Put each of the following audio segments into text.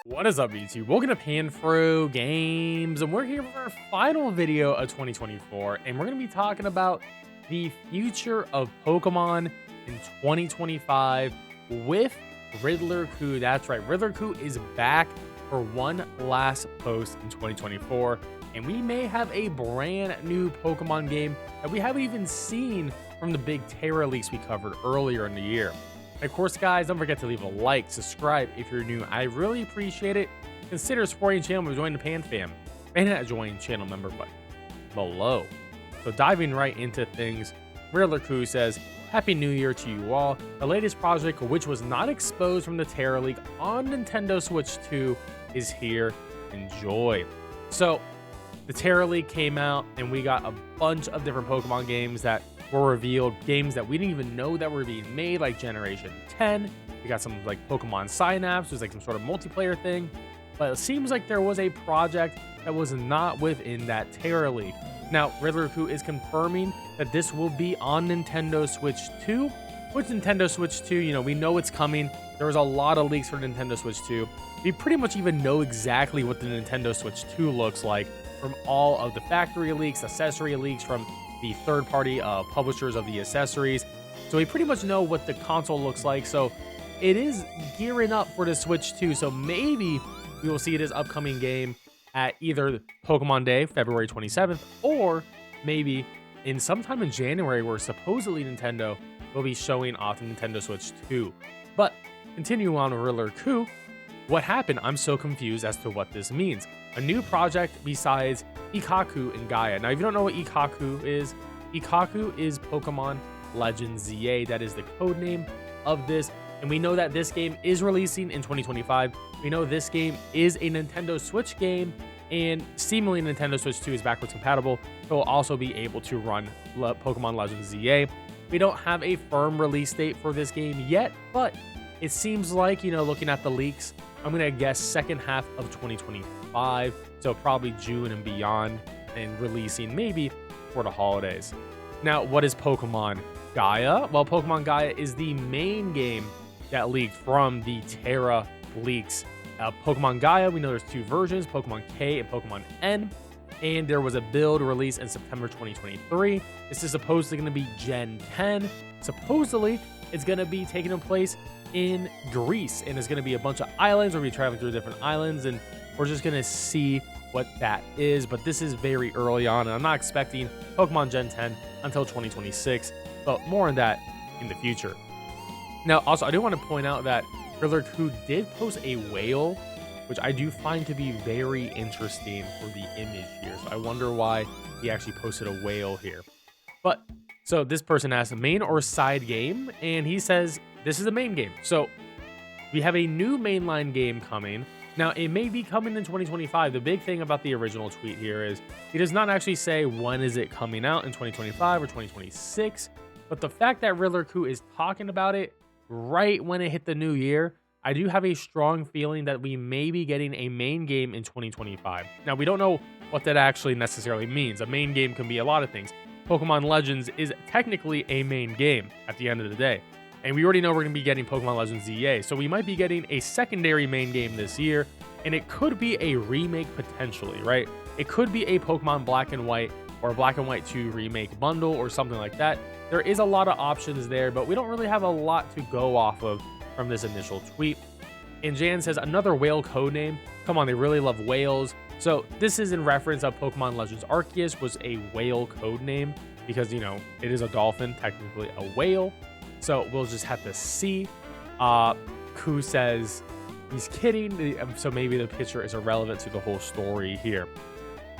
What is up, YouTube? Welcome to PanFro Games, and we're here for our final video of 2024, and we're going to be talking about the future of Pokemon in 2025 with Riddler-Coup. That's right, Riddler-Coup is back for one last post in 2024, and we may have a brand new Pokemon game that we haven't even seen from the big Terra leaks we covered earlier in the year. And of course, guys, don't forget to leave a like, subscribe if you're new. I really appreciate it. Consider supporting the channel by joining the Pan Fam and that join channel member button below. So diving right into things, Riddler-Coup says, Happy New Year to you all. The latest project, which was not exposed from the Terra League on Nintendo Switch 2, is here. Enjoy. So the Terra League came out and we got a bunch of different Pokemon games that were revealed, games that we didn't even know that were being made, like Generation 10. We got some like Pokemon Synapse, was like some sort of multiplayer thing, but it seems like there was a project that was not within that Terra League. Now, Riddler-Coup is confirming that this will be on Nintendo Switch 2. With Nintendo Switch 2, you know, we know it's coming. There was a lot of leaks for Nintendo Switch 2. We pretty much even know exactly what the Nintendo Switch 2 looks like from all of the factory leaks, accessory leaks from the third-party publishers of the accessories. So we pretty much know what the console looks like. So it is gearing up for the Switch 2. So maybe we will see this upcoming game at either Pokemon Day, February 27th, or maybe in sometime in January, where supposedly Nintendo will be showing off the Nintendo Switch 2. But continuing on with Riddler-Coup, what happened? I'm so confused as to what this means. A new project besides Pikachu and Gaia. Now, if you don't know what Pikachu is Pokemon Legends ZA. That is the code name of this. And we know that this game is releasing in 2025. We know this game is a Nintendo Switch game, and seemingly Nintendo Switch 2 is backwards compatible. So we'll also be able to run Pokemon Legends ZA. We don't have a firm release date for this game yet, but it seems like, you know, looking at the leaks, I'm going to guess second half of 2025. So probably June and beyond, and releasing maybe for the holidays. Now, what is Pokemon Gaia? Well, Pokemon Gaia is the main game that leaked from the Terra leaks. Pokemon Gaia, we know there's two versions, Pokemon K and Pokemon N, and there was a build released in September 2023. This is supposedly going to be Gen 10. Supposedly, it's going to be taking place in Greece, and it's going to be a bunch of islands. We'll be traveling through different islands, and we're just going to see what that is. But this is very early on, and I'm not expecting Pokemon Gen 10 until 2026, but more on that in the future. Now, also, I do want to point out that Riddler-Coup did post a whale, which I do find to be very interesting for the image here. So I wonder why he actually posted a whale here. But so this person asked, main or side game? And he says this is a main game. So we have a new mainline game coming. Now, it may be coming in 2025. The big thing about the original tweet here is he does not actually say when is it coming out, in 2025 or 2026. But the fact that Riddler-Coup is talking about it right when it hit the new year, I do have a strong feeling that we may be getting a main game in 2025. Now, we don't know what that actually necessarily means. A main game can be a lot of things. Pokemon Legends is technically a main game at the end of the day. And we already know we're going to be getting Pokemon Legends ZA. So we might be getting a secondary main game this year. And it could be a remake potentially, right? It could be a Pokemon Black and White or a Black and White 2 remake bundle or something like that. There is a lot of options there, but we don't really have a lot to go off of from this initial tweet. And Jan says, another whale codename. Come on, they really love whales. So this is in reference of Pokemon Legends Arceus was a whale codename because, you know, it is a dolphin, technically a whale. So we'll just have to see. Ku says he's kidding. So maybe the picture is irrelevant to the whole story here.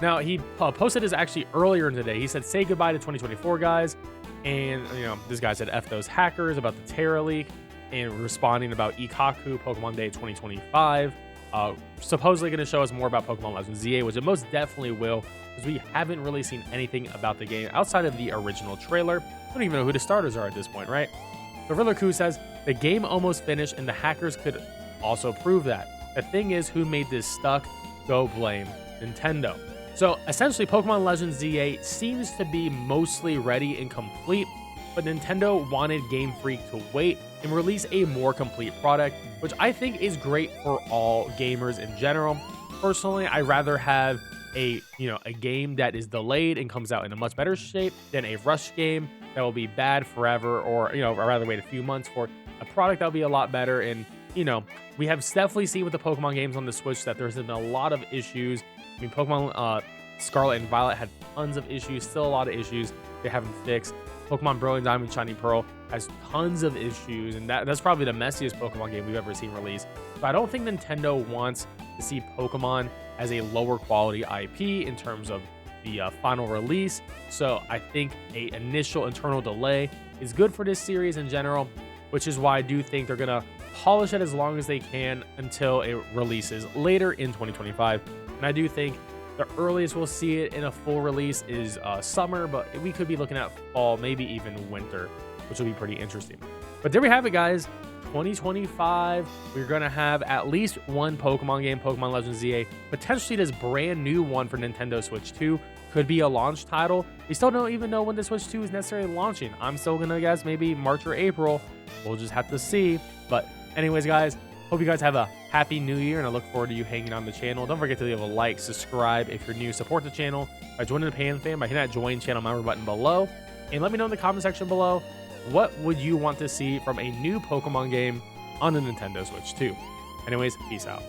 Now, he posted this actually earlier in the day. He said, say goodbye to 2024, guys. And, you know, this guy said, F those hackers about the Terra leak, and responding about Ikaku Pokemon Day 2025. Supposedly going to show us more about Pokemon Legends ZA, which it most definitely will, because we haven't really seen anything about the game outside of the original trailer. I don't even know who the starters are at this point, right? So Riddler-Coup says, the game almost finished, and the hackers could also prove that. The thing is, who made this stuck? Go blame Nintendo. So essentially, Pokemon Legends ZA seems to be mostly ready and complete. but Nintendo wanted Game Freak to wait and release a more complete product, which I think is great for all gamers in general. Personally, I'd rather have a game that is delayed and comes out in a much better shape than a rush game that will be bad forever, or I'd rather wait a few months for a product that'll be a lot better. And we have definitely seen with the Pokemon games on the Switch that there's been a lot of issues. I mean, Pokemon Scarlet and Violet had tons of issues, still a lot of issues they haven't fixed. Pokemon Brilliant Diamond Shiny Pearl has tons of issues, and that's probably the messiest Pokemon game we've ever seen released. So I don't think Nintendo wants to see Pokemon as a lower quality IP in terms of the final release. So I think a initial internal delay is good for this series in general, which is why I do think they're gonna polish it as long as they can until it releases later in 2025. And I do think the earliest we'll see it in a full release is summer, but we could be looking at fall, maybe even winter, which will be pretty interesting. But there we have it, guys. 2025, we're going to have at least one Pokemon game, Pokemon Legends ZA. Potentially this brand new one for Nintendo Switch 2 could be a launch title. We still don't even know when the Switch 2 is necessarily launching. I'm still going to guess maybe March or April. We'll just have to see. But anyways, guys, hope you guys have a happy new year, and I look forward to you hanging on the channel. Don't forget to leave a like, subscribe if you're new, support the channel by joining the Pan Fam by hitting that join channel member button below, and let me know in the comment section below, what would you want to see from a new Pokemon game on the Nintendo Switch 2? Anyways, peace out.